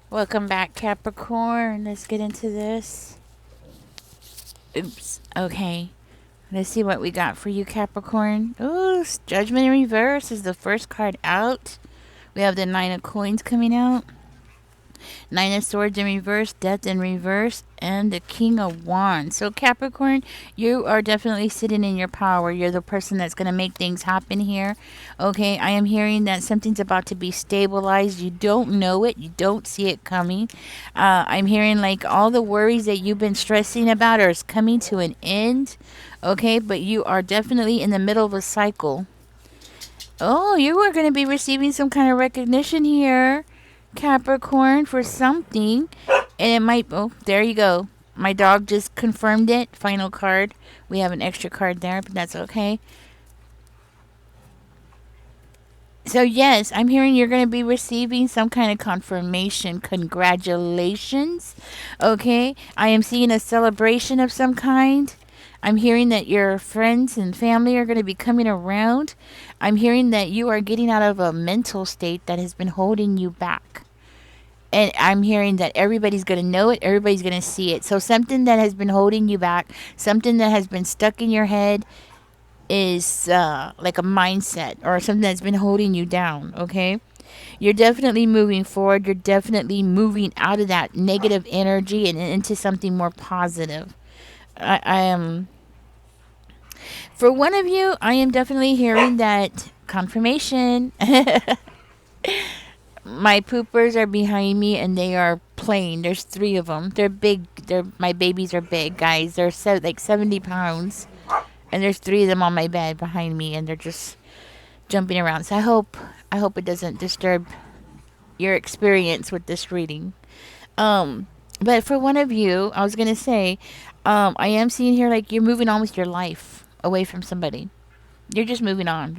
Welcome back, Capricorn. Let's get into this. Oops. Okay. Let's see what we got for you, Capricorn. Ooh, Judgment in Reverse is the first card out. We have the Nine of Coins coming out. Nine of Swords in reverse, Death in reverse, and the King of Wands. So, Capricorn, you are definitely sitting in your power. You're the person that's going to make things happen here. Okay, I am hearing that something's about to be stabilized. You don't know it, you don't see it coming. I'm hearing like all the worries that you've been stressing about are coming to an end. Okay, but you are definitely in the middle of a cycle. Oh, you are going to be receiving some kind of recognition here, Capricorn, for something. And it might, oh, there you go. My dog just confirmed it. Final card. We have an extra card there, but that's okay. So, yes, I'm hearing you're going to be receiving some kind of confirmation. Congratulations. Okay. I am seeing a celebration of some kind. I'm hearing that your friends and family are going to be coming around. I'm hearing that you are getting out of a mental state that has been holding you back. And I'm hearing that everybody's going to know it, everybody's going to see it. So something that has been holding you back, something that has been stuck in your head is like a mindset or something that's been holding you down, okay? You're definitely moving forward. You're definitely moving out of that negative energy and into something more positive. I am, for one of you, I am definitely hearing that confirmation. My poopers are behind me and they are playing. There's three of them. They're big. My babies are big, guys. They're like 70 pounds. And there's three of them on my bed behind me and they're just jumping around. So I hope it doesn't disturb your experience with this reading. But for one of you, I was going to say, I am seeing here like you're moving on with your life away from somebody. You're just moving on.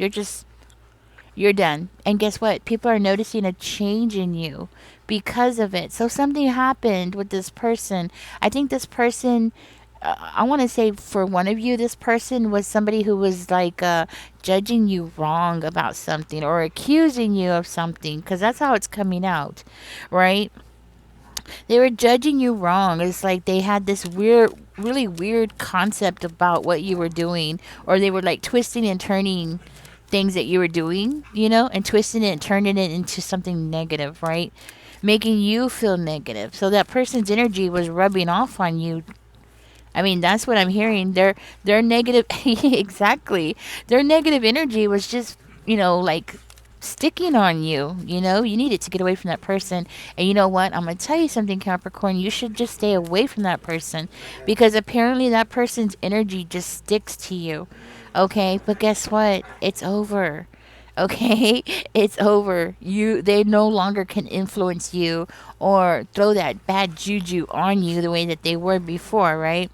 You're done. And guess what? People are noticing a change in you because of it. So something happened with this person. I think this person, I want to say for one of you, this person was somebody who was like judging you wrong about something or accusing you of something because that's how it's coming out, right? They were judging you wrong. It's like they had this weird, really weird concept about what you were doing, or they were like twisting and turning things that you were doing, and twisting it and turning it into something negative, right? Making you feel negative. So that person's energy was rubbing off on you. I mean, that's what I'm hearing. Their negative exactly. Their negative energy was just, like sticking on you. You needed to get away from that person. And you know what? I'm going to tell you something, Capricorn. You should just stay away from that person because apparently that person's energy just sticks to you. Okay? But guess what? It's over. Okay? It's over. They no longer can influence you or throw that bad juju on you the way that they were before, right?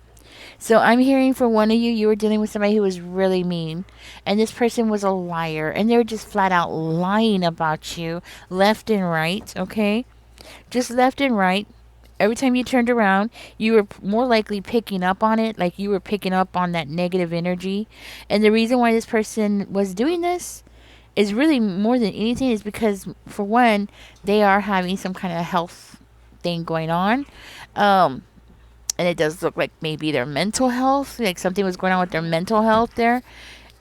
So I'm hearing for one of you, you were dealing with somebody who was really mean. And this person was a liar. And they were just flat out lying about you left and right, okay? Just left and right. Every time you turned around, you were more likely picking up on it. Like you were picking up on that negative energy. And the reason why this person was doing this is really more than anything is because, for one, they are having some kind of health thing going on. Um, and it does look like maybe their mental health, like something was going on with their mental health there.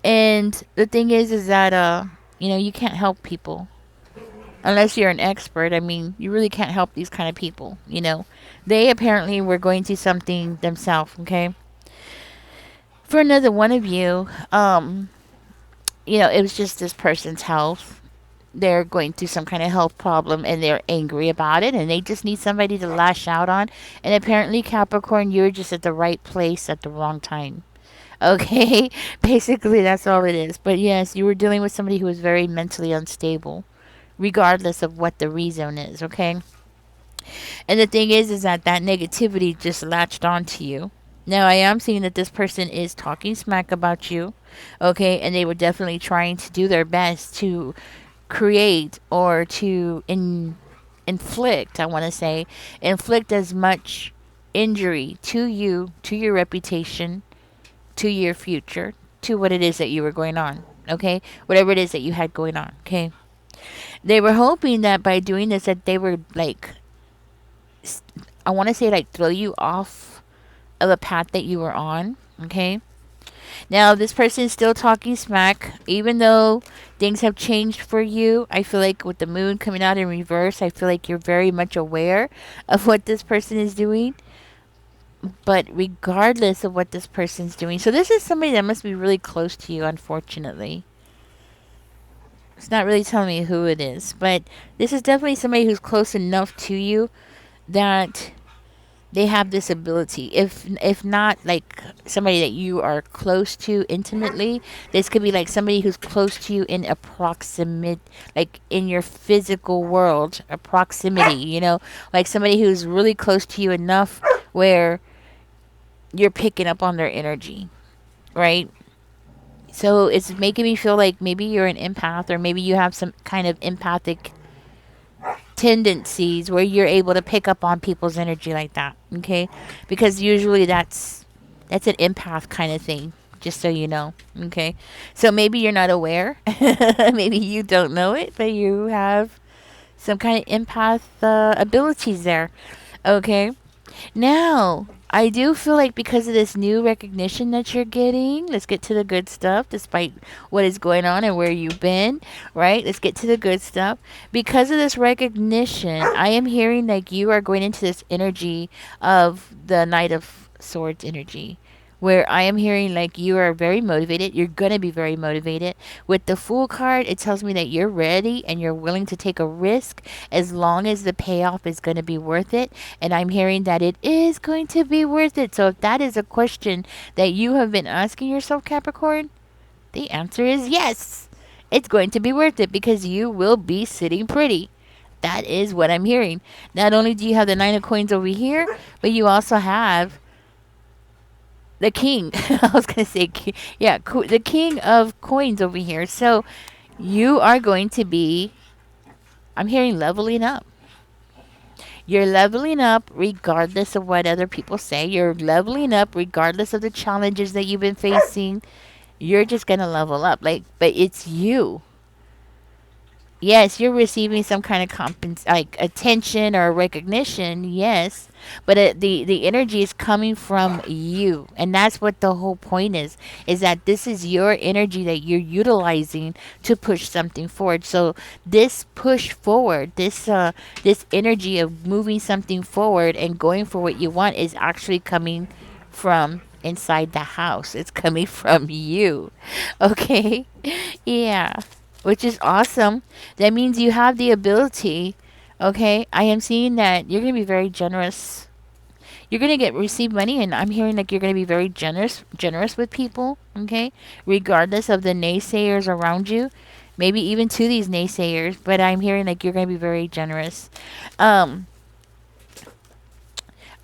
And the thing is that you can't help people unless you're an expert. I mean, you really can't help these kind of people. They apparently were going through something themselves. Okay, for another one of you, it was just this person's health. They're going through some kind of health problem and they're angry about it and they just need somebody to lash out on. And apparently, Capricorn, you're just at the right place at the wrong time. Okay? Basically, that's all it is. But yes, you were dealing with somebody who was very mentally unstable, regardless of what the reason is. Okay? And the thing is that negativity just latched onto you. Now, I am seeing that this person is talking smack about you. Okay? And they were definitely trying to do their best to create or to inflict, I want to say, inflict as much injury to you, to your reputation, to your future, to what it is that you were going on. Okay? Whatever it is that you had going on. Okay? They were hoping that by doing this that they were like I want to say like throw you off of a path that you were on. Okay. Now this person is still talking smack, even though things have changed for you. I feel like with the moon coming out in reverse, I feel like you're very much aware of what this person is doing. But regardless of what this person's doing, so this is somebody that must be really close to you, unfortunately. It's not really telling me who it is, but this is definitely somebody who's close enough to you that they have this ability. If not like somebody that you are close to intimately, this could be like somebody who's close to you in a proximate, like in your physical world, a proximity. Like somebody who's really close to you enough where you're picking up on their energy, right? So it's making me feel like maybe you're an empath, or maybe you have some kind of empathic tendencies where you're able to pick up on people's energy like that. Okay, because usually that's an empath kind of thing. Just so you know. Okay, so maybe you're not aware, maybe you don't know it, but you have some kind of empath abilities there. Okay, now, I do feel like because of this new recognition that you're getting, let's get to the good stuff, despite what is going on and where you've been, right? Let's get to the good stuff. Because of this recognition, I am hearing like you are going into this energy of the Knight of Swords energy. Where I am hearing like you are very motivated. You're going to be very motivated. With the Fool card, it tells me that you're ready and you're willing to take a risk as long as the payoff is going to be worth it. And I'm hearing that it is going to be worth it. So if that is a question that you have been asking yourself, Capricorn, the answer is yes. It's going to be worth it because you will be sitting pretty. That is what I'm hearing. Not only do you have the Nine of Coins over here, but you also have the king. I was going to say, yeah, the king of coins over here. So you are going to be, I'm hearing leveling up. You're leveling up regardless of what other people say. You're leveling up regardless of the challenges that you've been facing. You're just going to level up. But it's you. Yes, you're receiving some kind of like attention or recognition, yes, but the energy is coming from you, and that's what the whole point is that this is your energy that you're utilizing to push something forward. So this push forward, this energy of moving something forward and going for what you want is actually coming from inside the house. It's coming from you. Okay? Yeah, which is awesome. That means you have the ability. Okay, I am seeing that you're gonna be very generous. You're gonna receive money, and I'm hearing like you're gonna be very generous with people. Okay, regardless of the naysayers around you, maybe even to these naysayers. But I'm hearing like you're gonna be very generous. Um,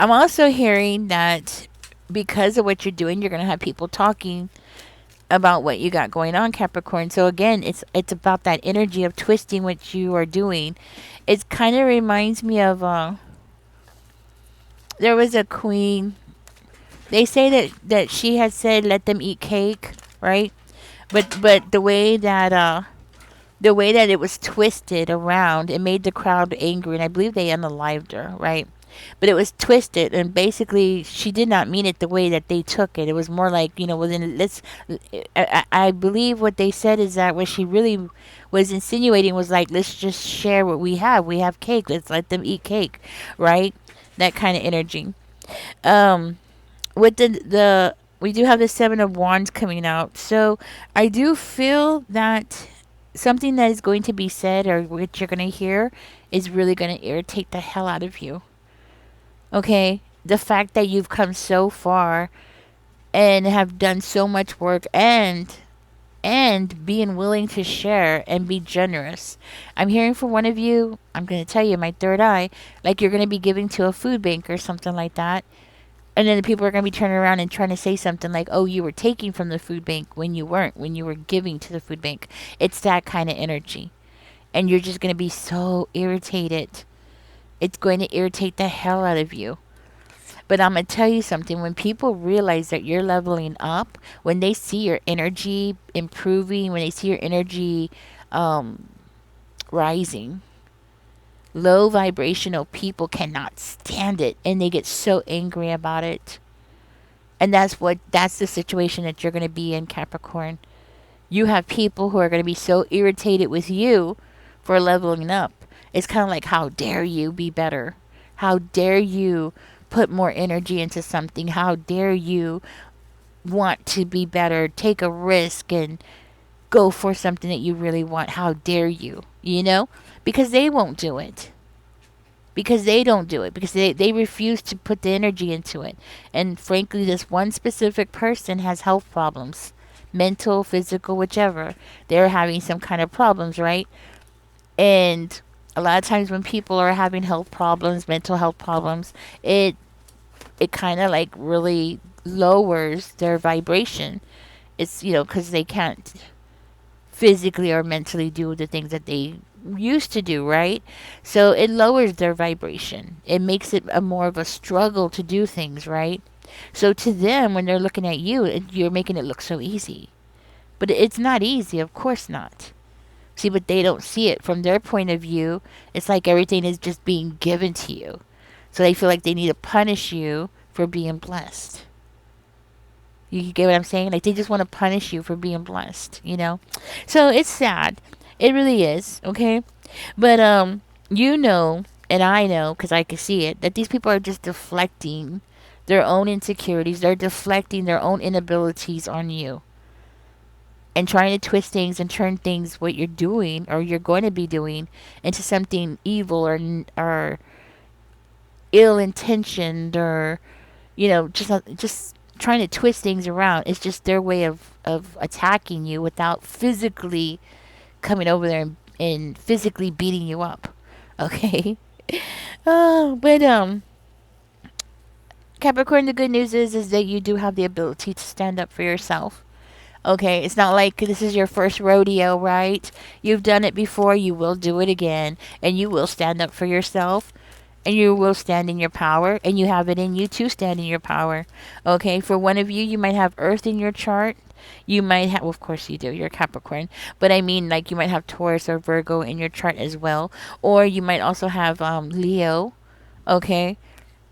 I'm also hearing that because of what you're doing, you're gonna have people talking about what you got going on, Capricorn. So again, it's about that energy of twisting what you are doing. It kind of reminds me of there was a queen. They say that she had said let them eat cake, right? But the way that it was twisted around, it made the crowd angry, and I believe they unalived her, right? But it was twisted, and basically, she did not mean it the way that they took it. It was more like, well, then let's. I believe what they said is that what she really was insinuating was like, let's just share what we have. We have cake. Let's let them eat cake, right? That kind of energy. Um, with the we do have the Seven of Wands coming out, so I do feel that something that is going to be said or what you're going to hear is really going to irritate the hell out of you. Okay, the fact that you've come so far and have done so much work and being willing to share and be generous. I'm hearing from one of you, I'm going to tell you my third eye, like you're going to be giving to a food bank or something like that. And then the people are going to be turning around and trying to say something like, oh, you were taking from the food bank when you weren't, when you were giving to the food bank. It's that kind of energy. And you're just going to be so irritated. It's going to irritate the hell out of you. But I'm going to tell you something. When people realize that you're leveling up, when they see your energy improving, when they see your energy rising, Low vibrational people cannot stand it and they get so angry about it. And that's the situation that you're going to be in, Capricorn. You have people who are going to be so irritated with you for leveling up. It's kind of like, how dare you be better? How dare you put more energy into something? How dare you want to be better, take a risk and go for something that you really want? How dare you? You know? Because they won't do it. Because they don't do it. Because they refuse to put the energy into it. And frankly, this one specific person has health problems. Mental, physical, whichever. They're having some kind of problems, right? And a lot of times when people are having health problems, mental health problems, it kind of like really lowers their vibration. It's, because they can't physically or mentally do the things that they used to do, right? So it lowers their vibration. It makes it a more of a struggle to do things, right? So to them, when they're looking at you, you're making it look so easy. But it's not easy, of course not. See, but they don't see it from their point of view. It's like everything is just being given to you. So they feel like they need to punish you for being blessed. You get what I'm saying? Like they just want to punish you for being blessed. So it's sad. It really is, okay? But and I know cuz I can see it that these people are just deflecting their own insecurities. They're deflecting their own inabilities on you. And trying to twist things and turn things what you're doing or you're going to be doing into something evil or ill intentioned or just trying to twist things around. It's just their way of attacking you without physically coming over there and physically beating you up. Okay. But Capricorn, the good news is that you do have the ability to stand up for yourself. Okay, it's not like this is your first rodeo, right? You've done it before, you will do it again, and you will stand up for yourself, and you will stand in your power, and you have it in you to stand in your power. Okay, for one of you, you might have Earth in your chart. You might have, well, of course you do, you're Capricorn, but I mean, like, you might have Taurus or Virgo in your chart as well, or you might also have Leo, okay?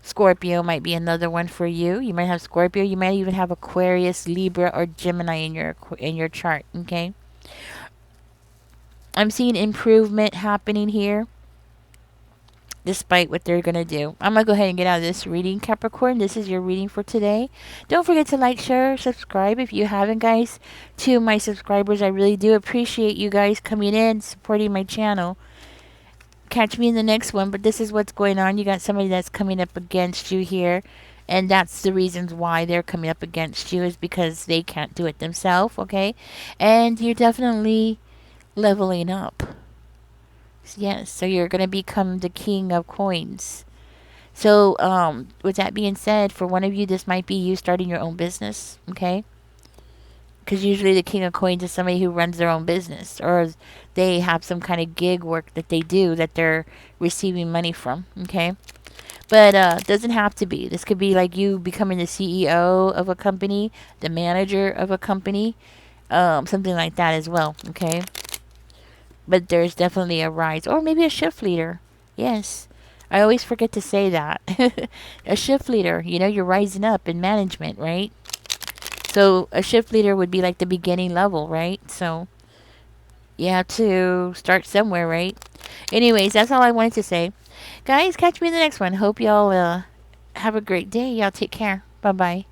Scorpio might be another one for you. You might have Scorpio. You might even have Aquarius, Libra, or Gemini in your chart. Okay. I'm seeing improvement happening here, despite what they're gonna do. I'm gonna go ahead and get out of this reading, Capricorn. This is your reading for today. Don't forget to like, share, subscribe if you haven't, guys. To my subscribers, I really do appreciate you guys coming in, supporting my channel. Catch me in the next one, but this is what's going on. You got somebody that's coming up against you here, and that's the reasons why they're coming up against you is because they can't do it themselves, okay? And you're definitely leveling up. Yes, so you're going to become the king of coins. So, with that being said, for one of you, this might be you starting your own business, okay? Because usually the king of coins is somebody who runs their own business or they have some kind of gig work that they do that they're receiving money from, okay? But doesn't have to be. This could be like you becoming the CEO of a company, the manager of a company, something like that as well, okay? But there's definitely a rise. Or maybe a shift leader. Yes. I always forget to say that. A shift leader, you're rising up in management, right? So a shift leader would be like the beginning level, right? So you have to start somewhere, right? Anyways, that's all I wanted to say. Guys, catch me in the next one. Hope y'all have a great day. Y'all take care. Bye-bye.